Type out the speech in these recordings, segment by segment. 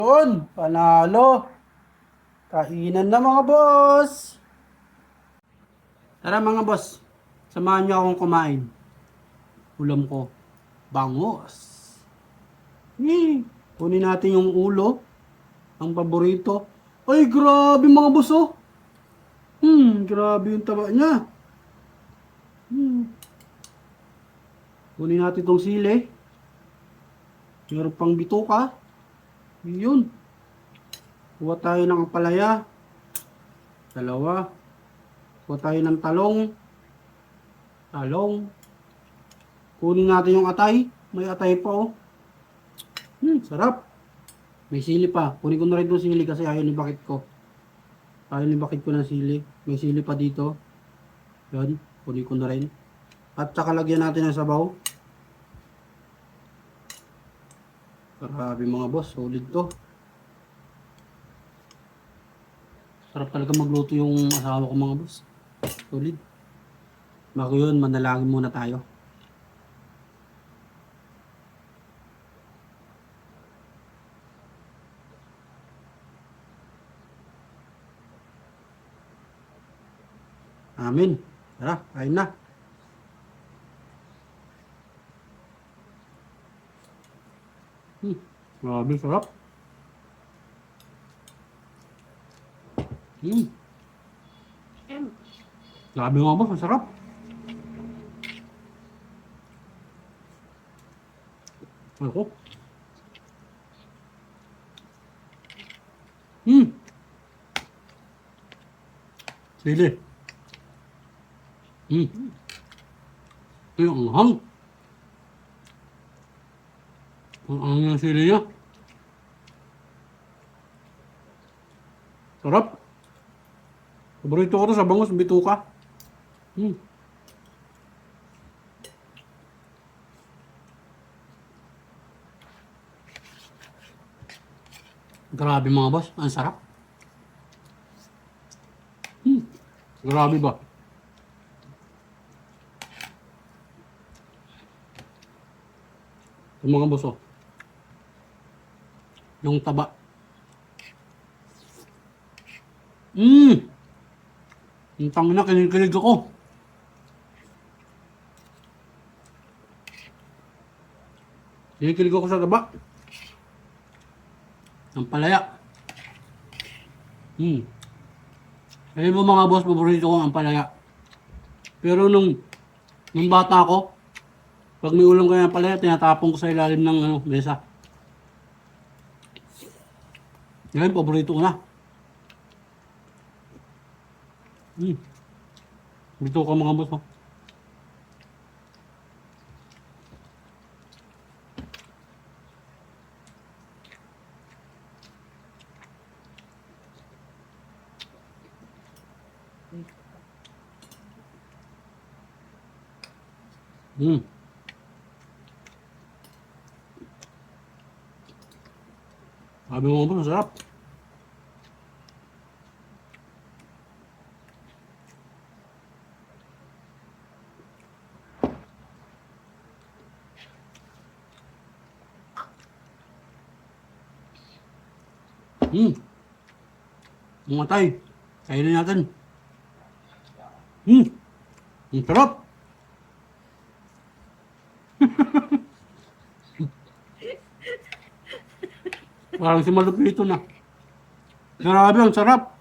Yun, panalo. Kainan na mga boss. Tara mga boss, samahan niyo akong kumain. Ulam ko, bangos. Kunin natin yung ulo, ang paborito. Ay, grabe mga boss oh. Grabe yung taba niya. Kunin natin tong sili. Meron pang bituka. Yun. Kuha tayo ng palaya. Dalawa. Kuha tayo ng talong. Talong. Kunin natin yung atay. May atay pa oh. Sarap. May sili pa. Kunin ko na rin itong sili kasi ayaw ni bakit ko. Ayaw ni bakit ko ng sili. May sili pa dito. Yan. Kunin ko na rin. At saka lagyan natin ng sabaw. Grabe mga boss. Solid to. Sarap talaga magluto yung asawa ko mga boss. Solid. Bago yun, manalangin muna tayo. Amen. Tara, kain na. Grabe, sarap. Grabe nga ba, masarap. Ako. Sili. Ay, ang hang. Ang hang yung sili niya. Sarap. Paborito ko to sa bangus, bituka. Grabe mga boss, ang sarap. Grabe ba? Yung mga boss oh. Yung taba. Ang tangina, kinikilig ako. Kinikilig ako sa taba. Ang palaya. Ayun mo mga boss, paborito ko ang palaya. Pero nung bata ko, pag may ulam kayo ng palaya, tinatapon ko sa ilalim ng mesa. Ngayon, paborito ko na. Dito ka mga boss. Sabi mo ba, masarap. Umatay. Kainin natin. Ang sarap. Parang si Malupito na. Grabe, ang sarap.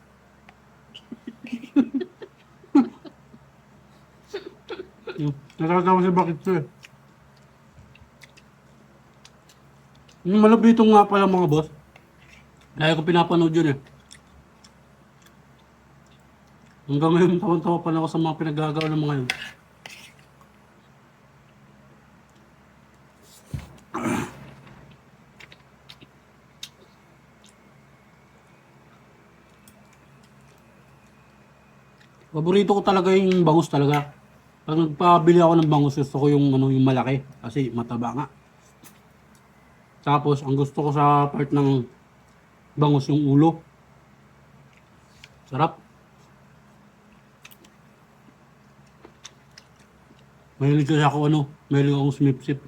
Natatawa si bakit to eh. Yung Malupito nga pala mga boss. Dahil ko pinapanood yun eh. Hanggang ngayon, tawan-tawa pa na ako sa mga pinaggagawa ng mga yun. Paborito ko talaga yung bangus talaga. Pag nagpabili ako ng bangus, gusto ko yung yung malaki kasi mataba nga. Tapos ang gusto ko sa part ng bangus yung ulo. Sarap. Mahilig kasi ako mahilig akong smip-sip.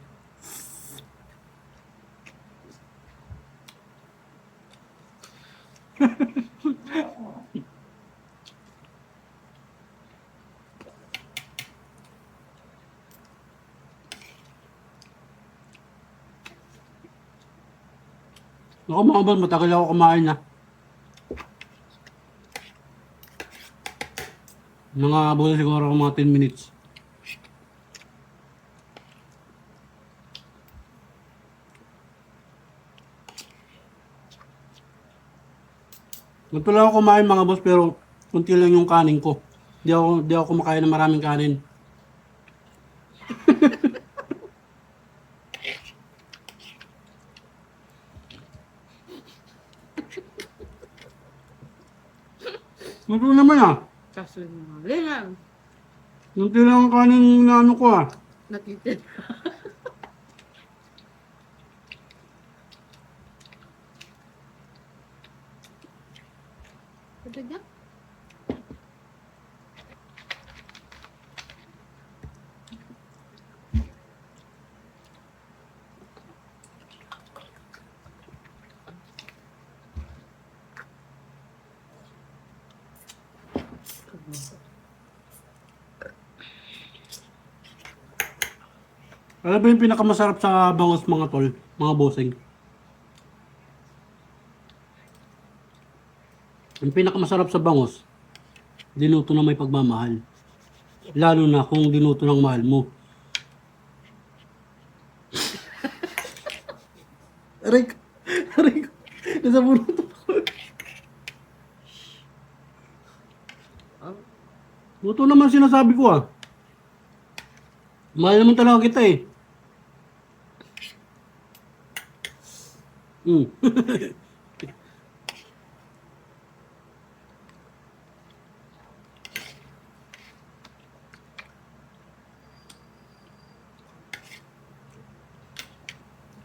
Ako mga boss, matagal ako kumain na. Mga abot siguro ako mga 10 minutes. Ganito lang ako kumain mga boss pero kunti lang yung kanin ko. Di ako kumakain ng maraming kanin. Ganito naman ah. Kaso lang. Kunti lang ang kanin na ano ko ah. Natitid. Pwede nga. Alam ba yung pinakamasarap sa bangus mga tol, mga bossing? Yung pinakamasarap sa bangus, dinuto na may pagmamahal. Lalo na kung dinuto ng mahal mo. Aray ko. Aray ko. Nasa puno to. Luto naman sinasabi ko ah. Mahal naman talaga kita eh.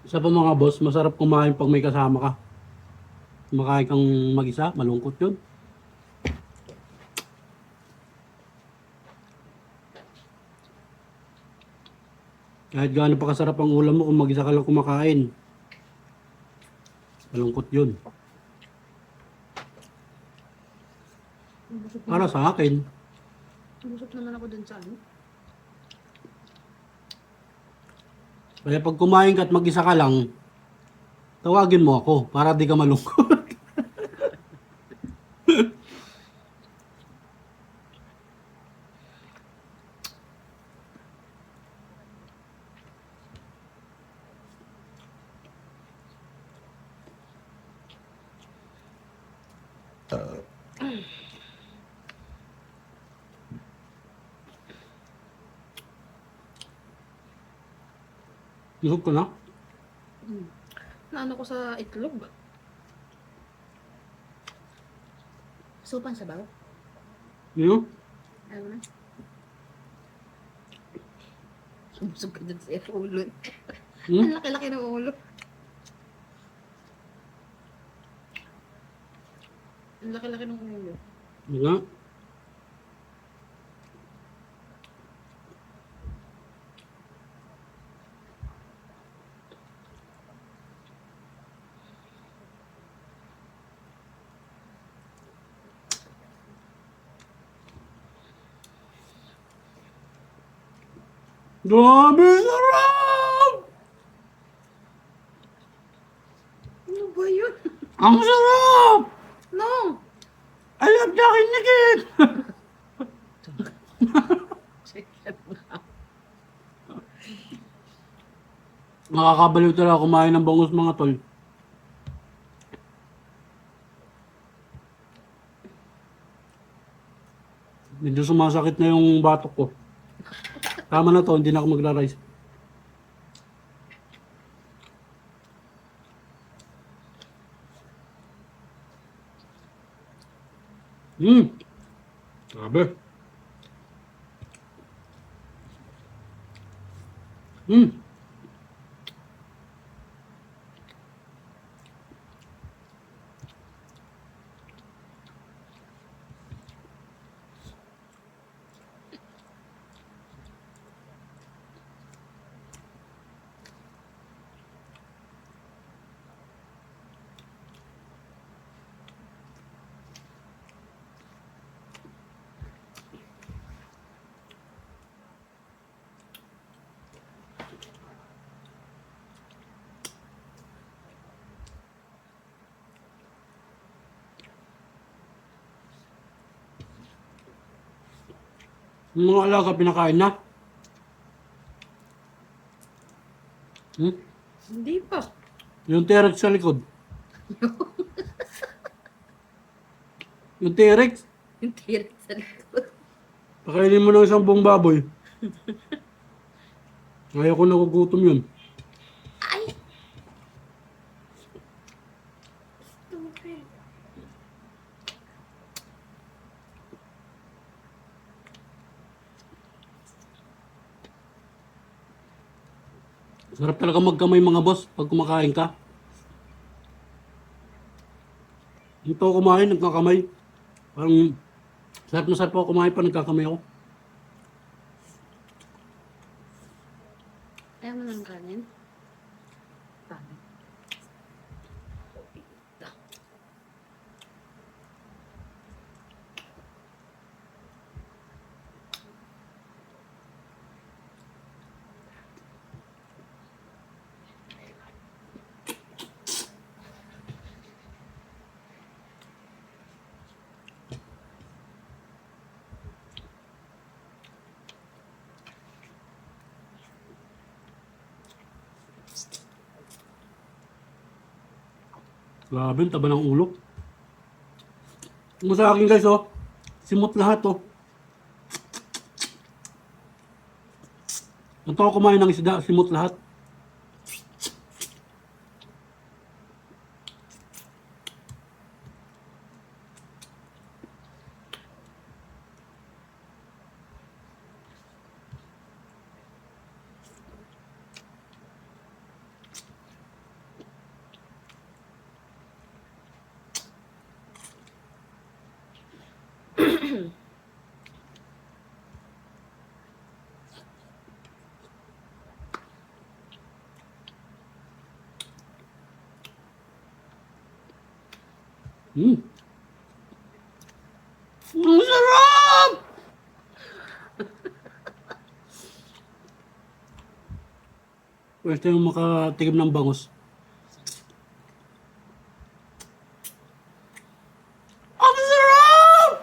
Isa pa mga boss, masarap kumain pag may kasama ka. Kumakain kang mag-isa, malungkot yun. Kahit gaano pa kasarap ang ulam mo kung mag-isa ka lang kumakain. Malungkot yun. Para sa akin, Busog naman ako dun sa ano. kaya pag kumain ka at mag-isa ka lang, tawagin mo ako para di ka malungkot. Busog ko na. Naano ko sa itlog. Supan sabaw. Yun. Ayaw mo na. Sumusog ka dun sa ulo. Ang laki-laki ng ulo. Ang laki-laki ng ulo. Yun nga. Grabe, sarap! Ano ba yun? Ang sarap! No! I love Jackie Nikit! Nakakabaliw talaga kumain ng bangus mga tol. Medyo sumasakit na yung batok ko. Tama na to, hindi na ako magra-rice. Grabe. Yung mga alaga pinakain na. Hmm? Hindi pa. Yung T-Rex sa likod. Yung T-Rex, Yung tirik sa likod. pakainin mo ng isang buong baboy. Ayaw ko nagugutom yun. Ay! Stupid. Sarap talaga magkamay mga boss pag kumakain ka. Ito ako kumain, nagkakamay. Parang sarap na sarap ako kumain pa nagkakamay ako. Ayaw mo ng kanin? Kanin. Grabe, ang taba ng ulo. Kung sa akin guys, oh. Simot lahat, oh. Ito ako kumain ng isda, simot lahat. Hmm. Ang sarap! First time makatikim ng bangus. Ang sarap!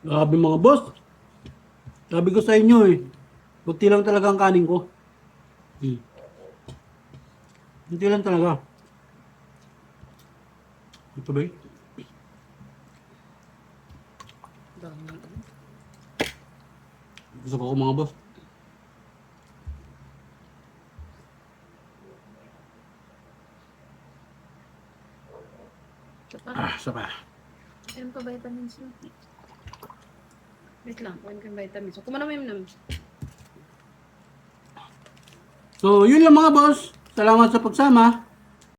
Grabe mga boss. Sabi ko sa inyo eh. Buti lang talaga ang kanin ko. Hmm. Buti lang talaga. Ito ba eh? Dami. Gusto ko mga boss. Ito pa. Isa pa. Meron pa vitamins mo. Wait lang. Kuhain ko yung vitamins. So, kumana mo yung So, yun lang mga boss. Salamat sa pagsama.